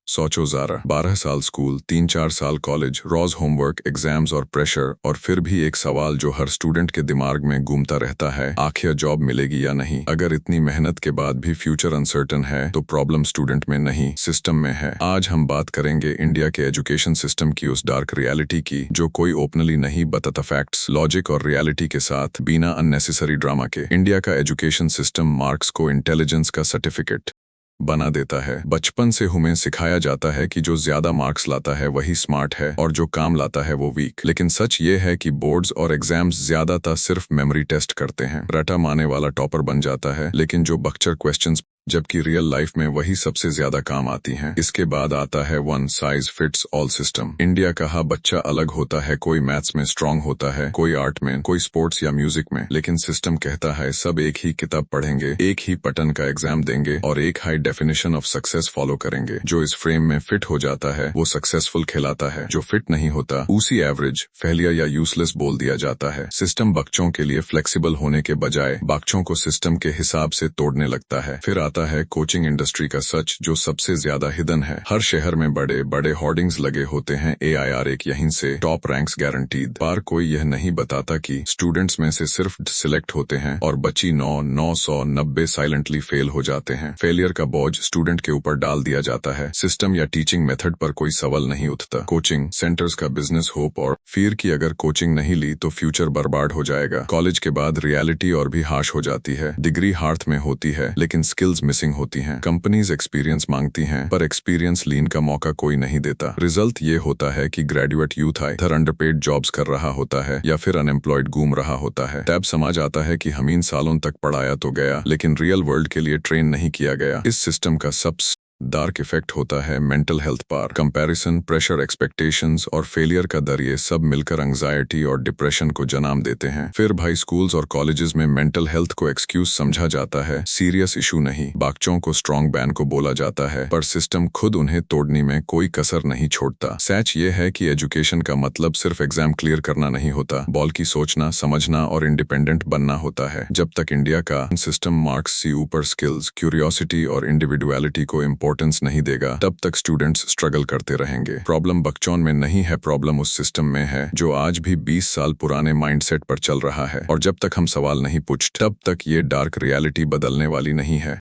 सोचो ज़रा, 12 साल स्कूल, 3-4 साल कॉलेज, रोज होमवर्क, एग्जाम्स और प्रेशर, और फिर भी एक सवाल जो हर स्टूडेंट के दिमाग में घूमता रहता है, आखिर जॉब मिलेगी या नहीं। अगर इतनी मेहनत के बाद भी फ्यूचर अनसर्टन है तो प्रॉब्लम स्टूडेंट में नहीं, सिस्टम में है। आज हम बात करेंगे इंडिया के एजुकेशन सिस्टम की उस डार्क रियलिटी की जो कोई ओपनली नहीं बताता, फैक्ट्स, लॉजिक और रियलिटी के साथ, बिना अननेसेसरी ड्रामा के। इंडिया का एजुकेशन सिस्टम मार्क्स को इंटेलिजेंस का सर्टिफिकेट बना देता है। बचपन से हमें सिखाया जाता है कि जो ज्यादा मार्क्स लाता है वही स्मार्ट है और जो काम लाता है वो वीक। लेकिन सच ये है कि बोर्ड्स और एग्जाम्स ज्यादातर सिर्फ मेमोरी टेस्ट करते हैं। रटा माने वाला टॉपर बन जाता है, लेकिन जो बकचर क्वेश्चंस, जबकि रियल लाइफ में वही सबसे ज्यादा काम आती हैं। इसके बाद आता है one size fits all system. India का हर बच्चा अलग होता है, कोई मैथ्स में स्ट्रांग होता है, कोई आर्ट में, कोई स्पोर्ट्स या म्यूजिक में, लेकिन सिस्टम कहता है सब एक ही किताब पढ़ेंगे, एक ही पैटर्न का एग्जाम देंगे और एक high definition of success follow करेंगे। जो इस फ्रेम में फिट हो जाता है वो सक्सेसफुल कहलाता है, जो फिट नहीं होता उसी एवरेज, फेलियर या यूजलेस बोल दिया जाता है। सिस्टम बच्चों के लिए फ्लेक्सिबल होने के बजाय बच्चों को सिस्टम के हिसाब से तोड़ने लगता है। फिर है कोचिंग इंडस्ट्री का सच जो सबसे ज्यादा हिडन है। हर शहर में बड़े बड़े होर्डिंग्स लगे होते हैं, AIR एक यहीं से, टॉप रैंक्स गारंटीड, पर कोई यह नहीं बताता कि स्टूडेंट्स में से सिर्फ सिलेक्ट होते हैं और बची 990 साइलेंटली फेल हो जाते हैं। फेलियर का बोझ स्टूडेंट के ऊपर डाल दिया जाता है। सिस्टम या टीचिंग मेथड पर कोई सवाल नहीं उठता। कोचिंग सेंटर्स का बिजनेस होप और फिर की अगर कोचिंग नहीं ली तो फ्यूचर बर्बाद हो जाएगा। कॉलेज के बाद रियलिटी और भी हार्श हो जाती है। डिग्री हाथ में होती है लेकिन स्किल्स मिसिंग होती हैं। कंपनीज एक्सपीरियंस मांगती हैं पर एक्सपीरियंस लीन का मौका कोई नहीं देता। रिजल्ट ये होता है कि ग्रेजुएट यूथ इधर अंडरपेड जॉब्स कर रहा होता है या फिर अनएम्प्लॉयड घूम रहा होता है। तब समझ आता है कि हम इन सालों तक पढ़ाया तो गया लेकिन रियल वर्ल्ड के लिए ट्रेन नहीं किया गया। इस सिस्टम का सबसे डार्क इफेक्ट होता है मेंटल हेल्थ पर। कंपैरिजन, प्रेशर, एक्सपेक्टेशंस और फेलियर का डर, ये सब मिलकर एंजाइटी और डिप्रेशन को जन्म देते हैं। फिर भाई स्कूल्स और कॉलेजेस में मेंटल हेल्थ को एक्सक्यूज समझा जाता है, सीरियस इशू नहीं। बच्चों को स्ट्रॉन्ग बैन को बोला जाता है पर सिस्टम खुद उन्हें तोड़ने में कोई कसर नहीं छोड़ता। सच ये है कि एजुकेशन का मतलब सिर्फ एग्जाम क्लियर करना नहीं होता, बल्कि सोचना, समझना और इंडिपेंडेंट बनना होता है। जब तक इंडिया का सिस्टम मार्क्स से ऊपर स्किल्स, क्यूरियोसिटी और इंडिविजुअलिटी को इम्पोर्टेंस नहीं देगा, तब तक स्टूडेंट्स स्ट्रगल करते रहेंगे। प्रॉब्लम बच्चों में नहीं है, प्रॉब्लम उस सिस्टम में है जो आज भी 20 साल पुराने माइंडसेट पर चल रहा है। और जब तक हम सवाल नहीं पूछते तब तक ये डार्क रियलिटी बदलने वाली नहीं है।